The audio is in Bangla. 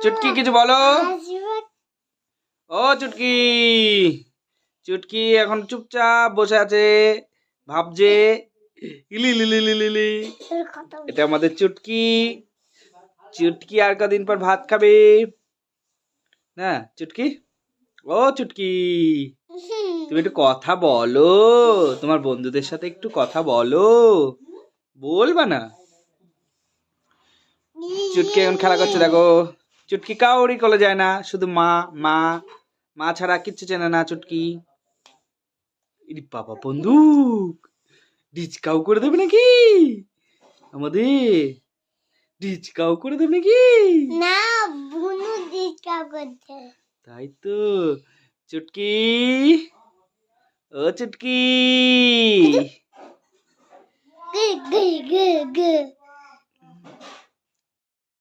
চুটকি কিছু বলো। ও চুটকি, চুটকি এখন চুপচাপ বসে আছে, ভাবছে ইলি লিলি লিলি। এটা আমাদের চুটকি। চুটকি আর কদিন পর ভাত খাবে না চুটকি। ও চুটকি, তুমি একটু কথা বলো, তোমার বন্ধুদের সাথে একটু কথা বলো, বলবা না? চুটকি এখন খেলা করছে দেখো। চুটকি কাউরি কোলে যায় না, শুধু মা মা মা ছাড়া কিচ্ছু চেনে না চুটকি। ইরি বাবা, বন্দুক ডিচকাউ করে দেবে নাকি আমাদের? ডিচকাউ করে দেবে নাকি? না, বুনু ডিচকাউ করছে। তাই তো। চুটকি, ও চুটকি, গে গে গে গে।